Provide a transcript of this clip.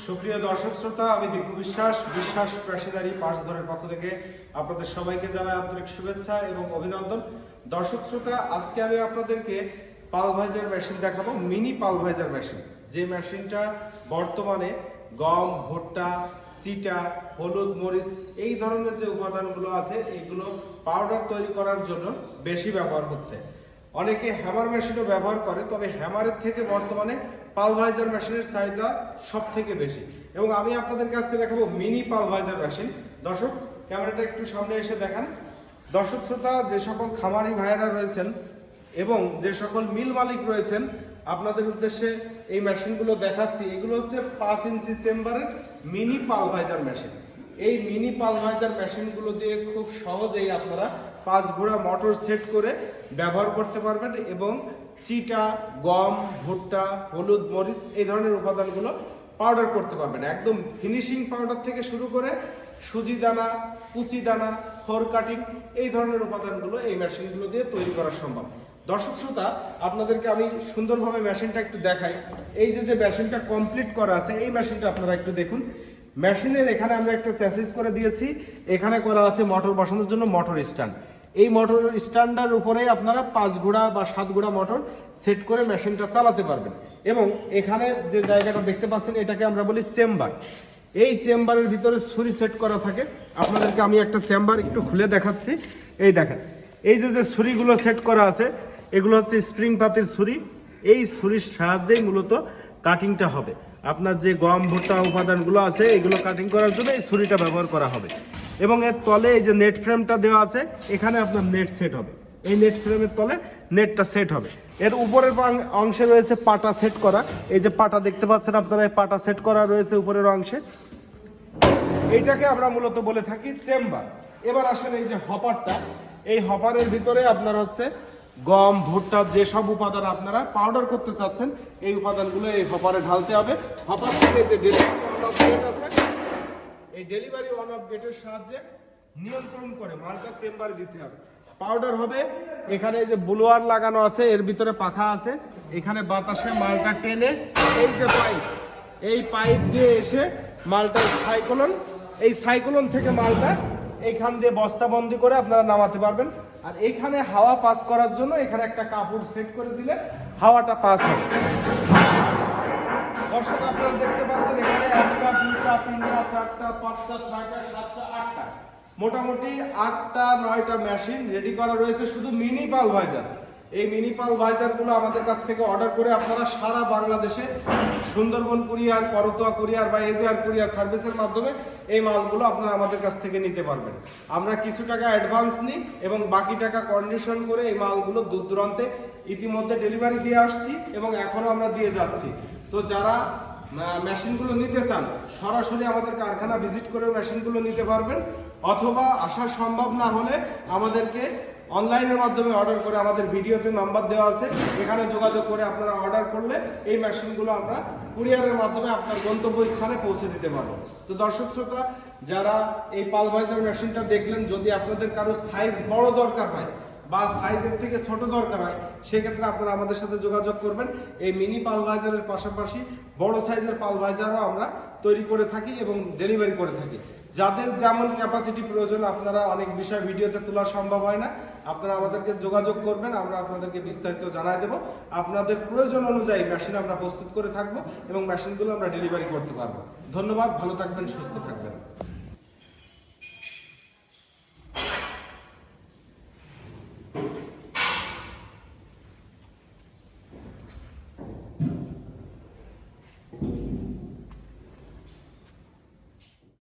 সুপ্রিয় দর্শক শ্রোতা, আমি দীপু বিশ্বাস পেশাদারি পাঁচ ঘরের পক্ষ থেকে আপনাদের সবাইকে জানাই আন্তরিক শুভেচ্ছা এবং অভিনন্দন। দর্শক শ্রোতা, আজকে আমি আপনাদেরকে পালভাইজার মেশিন দেখাবো, মিনি পালভাইজার মেশিন। যে মেশিনটা বর্তমানে গম, ভুট্টা, চিটা, হলুদ, মরিচ এই ধরনের যে উপাদানগুলো আছে এইগুলো পাউডার তৈরি করার জন্য বেশি ব্যবহার হচ্ছে। অনেকে হ্যামার মেশিনও ব্যবহার করে, তবে হ্যামারের থেকে বর্তমানে পালভাইজার মেশিনের চাহিদা সব থেকে বেশি। এবং আমি আপনাদেরকে আজকে দেখাবো মিনি পালভাইজার মেশিন। দর্শক, ক্যামেরাটা একটু সামনে এসে দেখান। দর্শক শ্রোতা, যে সকল খামারি ভাইয়েরা রয়েছেন এবং যে সকল মিল মালিক রয়েছেন, আপনাদের উদ্দেশ্যে এই মেশিনগুলো দেখাচ্ছি। এগুলো হচ্ছে 5 ইঞ্চি চেম্বারের মিনি পালভাইজার মেশিন। এই মিনি পালভাইজার মেশিনগুলো দিয়ে খুব সহজেই আপনারা 5 ঘোড়া মোটর সেট করে ব্যবহার করতে পারবেন এবং চিটা, গম, ভুট্টা, হলুদ, মরিচ এই ধরনের উপাদানগুলো পাউডার করতে পারবেন। একদম ফিনিশিং পাউডার থেকে শুরু করে সুজি দানা, কুচি দানা, খড় কাটিং এই ধরনের উপাদানগুলো এই মেশিনগুলো দিয়ে তৈরি করা সম্ভব। দর্শক শ্রোতা, আপনাদেরকে আমি সুন্দরভাবে মেশিনটা একটু দেখাই। এই যে মেশিনটা কমপ্লিট করা আছে, এই মেশিনটা আপনারা একটু দেখুন। মেশিনের এখানে আমরা একটা চ্যাসিস করে দিয়েছি, এখানে করা আছে মোটর বসানোর জন্য মোটর স্ট্যান্ড। এই মোটর স্ট্যান্ডের উপরেই আপনারা 5 ঘোড়া বা 7 ঘোড়া মোটর সেট করে মেশিনটা চালাতে পারবেন। এবং এখানে যে জায়গাটা দেখতে পাচ্ছেন, এটাকে আমরা বলি চেম্বার। এই চেম্বারের ভিতরে ছুরি সেট করা থাকে। আপনাদেরকে আমি একটা চেম্বার একটু খুলে দেখাচ্ছি। এই দেখেন, এই যে ছুরিগুলো সেট করা আছে, এগুলো হচ্ছে স্প্রিং পাতির ছুরি। এই ছুরির সাহায্যেই মূলত কাটিংটা হবে। আপনার যে গম, ভুট্টা উপাদানগুলো আছে এগুলো কাটিং করার জন্য এই ছুরিটা ব্যবহার করা হবে। এবং এর তলে এই যে নেট ফ্রেমটা দেওয়া আছে, এখানে আপনার নেট সেট হবে। এই নেট ফ্রেমের তলে নেটটা সেট হবে। এর উপরের অংশে রয়েছে পাটা সেট করা। এই যে পাটা দেখতে পাচ্ছেন আপনারা, এই পাটা সেট করা রয়েছে উপরের অংশে। এইটাকে আমরা মূলত বলে থাকি চেম্বার। এবার আসেন এই যে হপারটা, এই হপারের ভিতরে আপনার হচ্ছে গম, ভুট্টা যেসব উপাদান আপনারা পাউডার করতে চাচ্ছেন, এই উপাদানগুলো এই হপারে ঢালতে হবে। হপার থেকে যে ডেলিভারি অন অফ গেট আছে, এই ডেলিভারি অন অফ গেটের সাহায্যে নিয়ন্ত্রণ করে মালটা চেম্বারে দিতে হবে। পাউডার হবে। এখানে এই যে ব্লোয়ার লাগানো আছে, এর ভিতরে পাখা আছে, এখানে বাতাসে মালটা টেনে এই যে পাইপ, এই পাইপ দিয়ে এসে মালটা সাইক্লোন, এই সাইক্লোন থেকে মালটা এইখান দিয়ে বস্তাবন্দি করে আপনারা নামাতে পারবেন। আর এইখানে হাওয়া পাস করার জন্য এখানে একটা কাপড় সেট করে দিলে হাওয়াটা পাস হবে। দর্শক, আপনারা দেখতে পাচ্ছেন এখানে 1টা, 2টা, 3টা, 4টা, 5টা, 6টা, 7টা, 8টা, মোটামুটি 8টা 9টা মেশিন রেডি করা রয়েছে শুধু মিনি পালভাইজার। এই মিনি পালভাইজারগুলো আমাদের কাছ থেকে অর্ডার করে আপনারা সারা বাংলাদেশে সুন্দরবন কুরিয়ার, করতোয়া কুরিয়ার বা এজিআর কুরিয়ার সার্ভিসের মাধ্যমে এই মালগুলো আপনারা আমাদের কাছ থেকে নিতে পারবেন। আমরা কিছু টাকা অ্যাডভান্স নিই এবং বাকি টাকা কন্ডিশন করে এই মালগুলো দূর দূরান্তে ইতিমধ্যে ডেলিভারি দিয়ে আসছি এবং এখনও আমরা দিয়ে যাচ্ছি। তো যারা মেশিনগুলো নিতে চান, সরাসরি আমাদের কারখানা ভিজিট করে মেশিনগুলো নিতে পারবেন, অথবা আসা সম্ভব না হলে আমাদেরকে অনলাইনের মাধ্যমে অর্ডার করে, আমাদের ভিডিওতে নাম্বার দেওয়া আছে, এখানে যোগাযোগ করে আপনারা অর্ডার করলে এই মেশিনগুলো আমরা কুরিয়ারের মাধ্যমে আপনার গন্তব্য স্থানে পৌঁছে দিতে পারবো। তো দর্শক শ্রোতা, যারা এই পালভাইজার মেশিনটা দেখলেন, যদি আপনাদের কারো সাইজ বড় দরকার হয় বা সাইজের থেকে ছোট দরকার হয়, সেক্ষেত্রে আপনারা আমাদের সাথে যোগাযোগ করবেন। এই মিনি পালভাইজারের পাশাপাশি বড় সাইজের পালভাইজারও আমরা তৈরি করে থাকি এবং ডেলিভারি করে থাকি। যাদের যেমন ক্যাপাসিটি প্রয়োজন, আপনারা অনেক বিষয় ভিডিওতে তোলা সম্ভব হয় না, আপনারা আমাদেরকে যোগাযোগ করবেন, আমরা আপনাদেরকে বিস্তারিত জানাই দেব। আপনাদের প্রয়োজন অনুযায়ী মেশিন আমরা প্রস্তুত করে থাকবো এবং মেশিনগুলো আমরা ডেলিভারি করতে পারবো। ধন্যবাদ, ভালো থাকবেন, সুস্থ থাকবেন।